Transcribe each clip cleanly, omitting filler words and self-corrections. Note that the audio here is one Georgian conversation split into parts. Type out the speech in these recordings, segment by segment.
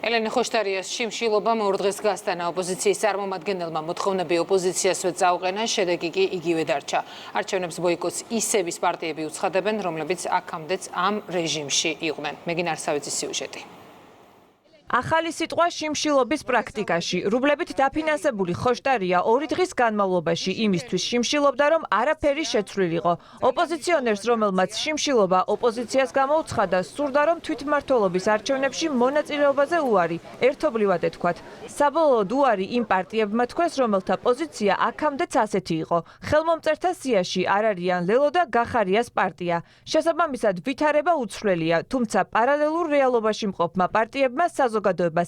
ელენე ხოშტარიას შიმშილობა მეორე დღეს გასტანა ოპოზიციის წარმომადგენელმა მოთხოვნები ოპოზიციასვე წაუყენა, შედეგი კი იგივე დარჩა. არჩევნებს ბოიკოტს ისების პარტიები უცხადებენ, რომლებიც აქამდეც ამ რეჟიმში იყვნენ. მეგინ არსავიძის სიუჟეტი. ახალი სიტყვა შიმშილობის პრაქტიკაში. რუბლებით დაფინანსებული ხოშტარია 2 დღის განმავლობაში იმისთვის შიმშილობდა, რომ არაფერი შეცვლილიყო. ოპოზიციონერს, რომელმაც შიმშილობა ოპოზიციას გამოუცხადა, სურდა, რომ თვითმმართველობის არჩევნებში მონაწილეობაზე უარი, ერთობლივად ეთქვათ. საბოლოოდ უარი იმ პარტიებმა თქვეს, რომელთა პოზიცია აქამდეც ასეთი იყო. ხელმომწერთა სიაში არ არიან ლელო და გახარიას პარტია. შესაბამისად, ვითარება უცვლელია, თუმცა პარალელურ რეალობაში მყოფმა პარტიებმა საზოგადოებას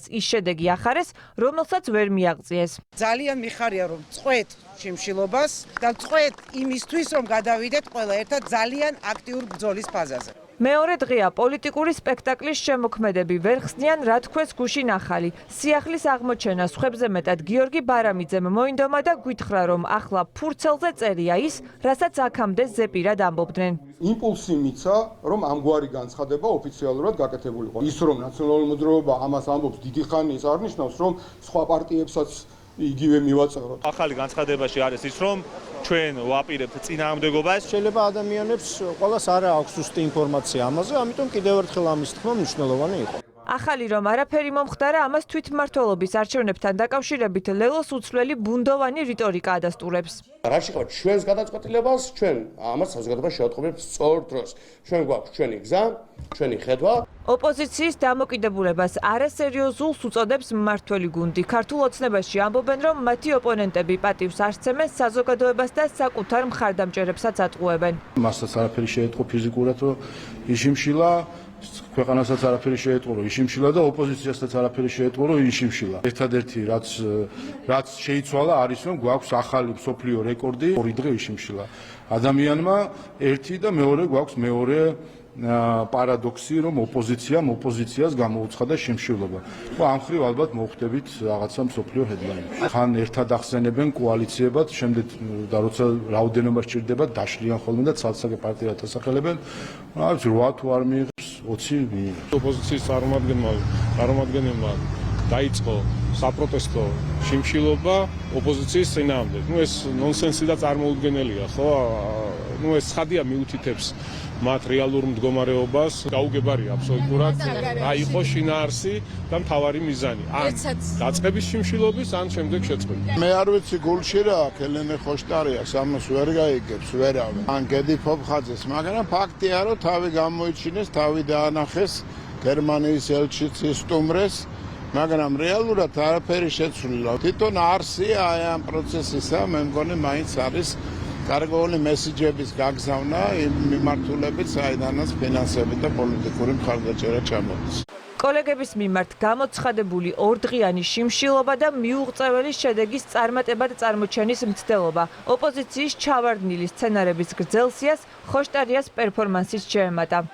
ის შედეგი ახარეს, რომელსაც ვერ მიაღწიეს. ძალიან მიხარია, რომ წყვეთ შიმშილობას და წყვეთ იმისთვის, რომ გადავიდეთ ყველა ერთად ძალიან აქტიურ ბრძოლის ფაზაზე. მეორე დღეა პოლიტიკური სპექტაკლის შემოქმედები ვერ ხსნიან, რა თქვეს გუშინ ახალი. სიახლის აღმოჩენა სხვებზე მეტად გიორგი ბარამიძემ მოინდომა და გვითხრა, რომ ახლა ფურცელზე წერია ის, რასაც აქამდე ზეპირად ამბობდნენ. იმპულსი მიცა, რომ ამგვარი განცხადება ოფიციალურად გაკეთებულიყო. ის რომ ნაციონალური მოძრაობა ამას ამბობს დიდი ხანი, ის არნიშნავს, რომ სხვა პარტიებსაც იგივე მივაწეროთ. ახალი განცხადებაში არის ის, რომ ჩვენ ვაპირებთ წინააღმდეგობას. შეიძლება ადამიანებს ყველას არ აქვს ზუსტი ინფორმაცია ამაზე, ამიტომ კიდევ ერთხელ ამის თქმა მნიშვნელოვანი იყო. ახალი რომ არაფერი მომხდარა, ამას თვითმმართველობის არჩევნებთან დაკავშირებით ლელოს უცვლელი ბუნდოვანი რიტორიკა ადასტურებს. რა შეყავთ ჩვენს გადაწყვეტილებას, ჩვენ ამას საზოგადოებას შევატყობინებთ სწორ დროს. ჩვენ გვაქვს ჩვენი გზა, ჩვენი ხედვა. ოპოზიციის დამოკიდებულებას არასერიოზულს უწოდებს მმართველი გუნდი. ქართულ ოცნებაში ამბობენ, რომ მათი ოპონენტები პატივს არცემენ საზოგადოებას და საკუთარ მხარდამჭერებსაც ატყუებენ. მასაც არაფერი შეეტყო ფიზიკურად, რომ იშიმშილა, ქვეყანასაც არაფერი შეეტყო, რომ იშიმშილა და ოპოზიციასაც არაფერი შეეტყო, რომ იშიმშილა. ერთადერთი რაც შეიცვალა არის, რომ გვაქვს ახალი მსოფლიო რეკორდი 2 დღე იშიმშილა. ადამიანმა ერთი და მეორე გვაქვს მეორე პარადოქსი, რომ ოპოზიციას გამოუცხადა შიმშილობა. ამ ხრივ ალბათ მოხვდებით რაღაცა მსოფლიო ჰედლაინი. ხან ერთად ახსენებენ კოალიციებად, შემდეგ და როცა რაოდენობა სჭირდება, დაშლიან ხოლმე და ცალ-ცალკე პარტიად ასახელებენ. 8 თუ არ მიიღებს, 20 მიიღებს. ოპოზიციის წარმომადგენელმა დაიწყო საპროტესტო შიმშილობა ოპოზიციის წინააღმდეგ. ეს ნონსენსი და წარმოუდგენელია, ხო? ეს ცხადია მიუთითებს მათ რეალურ მდგომარეობას, გაუგებარია აბსოლუტურად რა იყო შინაარსი და მთავარი მიზანი. ან დაწყების შიმშილობის, ან შემდეგ შეწყვეტის. მე არ ვიცი გულში რა აქვს ელენე ხოშტარიას, ამას ვერ გაიგებს ვერავე. ან გედი ფობხაძეს, მაგრამ ფაქტია, რომ თავი გამოიჩინეს, თავი დაანახეს, გერმანიის ელჩიც სტუმრეს, მაგრამ რეალურად არაფერი შეცვლილა. თვითონ არსია აი ამ პროცესისა, მე მგონი მაინც არის გარკვეული მესიჯების გაგზავნა იმ მიმართულებით, საიდანაც ფინანსები და პოლიტიკური მხარდაჭერა ჩამოდის. კოლეგების მიმართ გამოცხადებული 2 დღიანი შიმშილობა და მიუღწეველი შედეგის წარმატებად წარმოჩენის მცდელობა. ოპოზიციის ჩავარდნილი სცენარების გრძელ სიას ხოშტარიას პერფორმანსის შეემატა.